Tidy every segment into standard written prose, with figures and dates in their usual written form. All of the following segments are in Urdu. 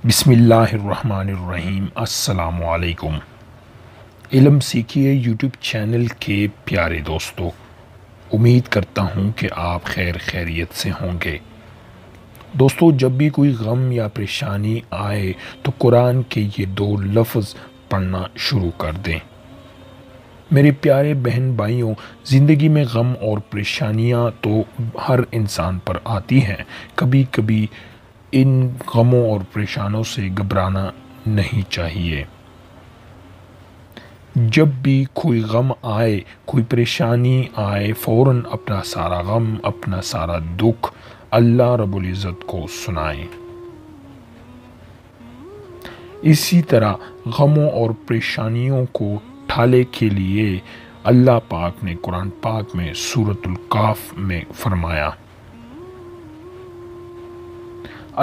بسم اللہ الرحمن الرحیم۔ السلام علیکم۔ علم سیکھیے یوٹیوب چینل کے پیارے دوستو، امید کرتا ہوں کہ آپ خیریت سے ہوں گے۔ دوستو، جب بھی کوئی غم یا پریشانی آئے تو قرآن کے یہ دو لفظ پڑھنا شروع کر دیں۔ میرے پیارے بہن بھائیوں، زندگی میں غم اور پریشانیاں تو ہر انسان پر آتی ہیں۔ کبھی کبھی ان غموں اور پریشانوں سے گھبرانا نہیں چاہیے۔ جب بھی کوئی غم آئے، کوئی پریشانی آئے، فوراً اپنا سارا غم، اپنا سارا دکھ اللہ رب العزت کو سنائیں۔ اسی طرح غموں اور پریشانیوں کو ٹالنے کے لیے اللہ پاک نے قرآن پاک میں سورۃ الکہف میں فرمایا،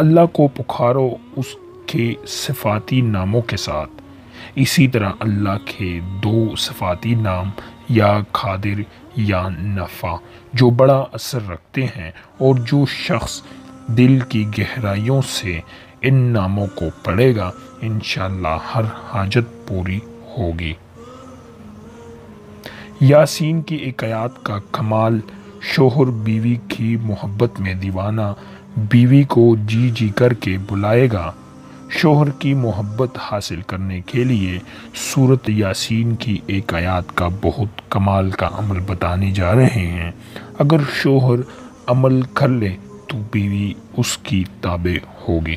اللہ کو پکارو اس کے صفاتی ناموں کے ساتھ۔ اسی طرح اللہ کے دو صفاتی نام، یا قادر یا نافع، جو بڑا اثر رکھتے ہیں، اور جو شخص دل کی گہرائیوں سے ان ناموں کو پڑھے گا انشاءاللہ ہر حاجت پوری ہوگی۔ یاسین کی ایک آیات کا کمال، شوہر بیوی کی محبت میں دیوانہ بیوی کو جی جی کر کے بلائے گا۔ شوہر کی محبت حاصل کرنے کے لیے سورۃ یاسین کی ایک آیات کا بہت کمال کا عمل بتانے جا رہے ہیں۔ اگر شوہر عمل کر لے تو بیوی اس کی تابع ہوگی،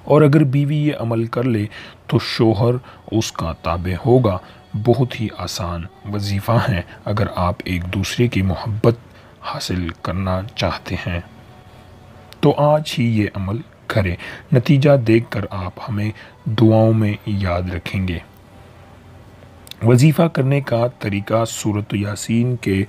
اور اگر بیوی یہ عمل کر لے تو شوہر اس کا تابع ہوگا۔ بہت ہی آسان وظیفہ ہے اگر آپ ایک دوسرے کی محبت حاصل کرنا چاہتے ہیں تو آج ہی یہ عمل کریں۔ نتیجہ دیکھ کر آپ ہمیں دعاؤں میں یاد رکھیں گے۔ وظیفہ کرنے کا طریقہ، سورۃ یاسین کے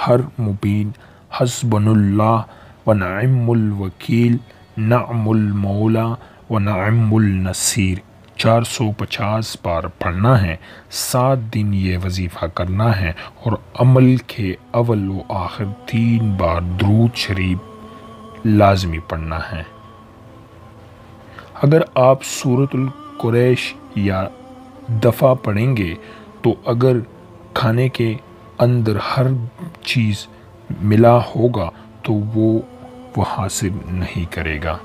ہر مبین، حسبنا اللہ و نعم الوکیل، نعم المولا و نعم النصیر 450 بار پڑھنا ہے۔ 7 دن یہ وظیفہ کرنا ہے، اور عمل کے اول و آخر 3 بار درود شریف لازمی پڑھنا ہے۔ اگر آپ سورۃ القریش یا دفع پڑھیں گے تو اگر کھانے کے اندر ہر چیز ملا ہوگا تو وہ حاصل نہیں کرے گا۔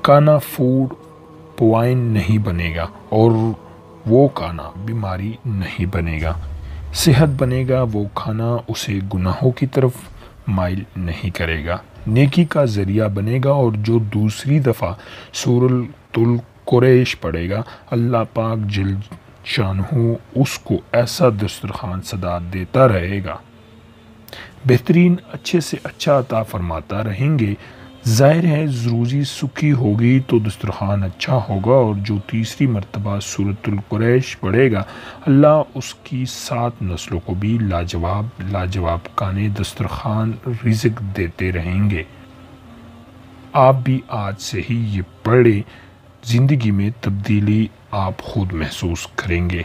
کھانا فوڈ پوائن نہیں بنے گا، اور وہ کھانا بیماری نہیں بنے گا۔ صحت بنے گا، وہ کھانا اسے گناہوں کی طرف مائل نہیں کرے گا۔ نیکی کا ذریعہ بنے گا، اور جو دوسری دفعہ سورۃ القریش پڑھے گا اللہ پاک جل شانہ اس کو ایسا دسترخوان سداد دیتا رہے گا، بہترین اچھے سے اچھا عطا فرماتا رہیں گے۔ ظاہر ہے روزی سکھی ہوگی تو دسترخوان اچھا ہوگا، اور جو تیسری مرتبہ سورۃ القریش پڑھے گا اللہ اس کی 7 نسلوں کو بھی لاجواب کھانے دسترخوان رزق دیتے رہیں گے۔ آپ بھی آج سے ہی یہ پڑھیں، زندگی میں تبدیلی آپ خود محسوس کریں گے۔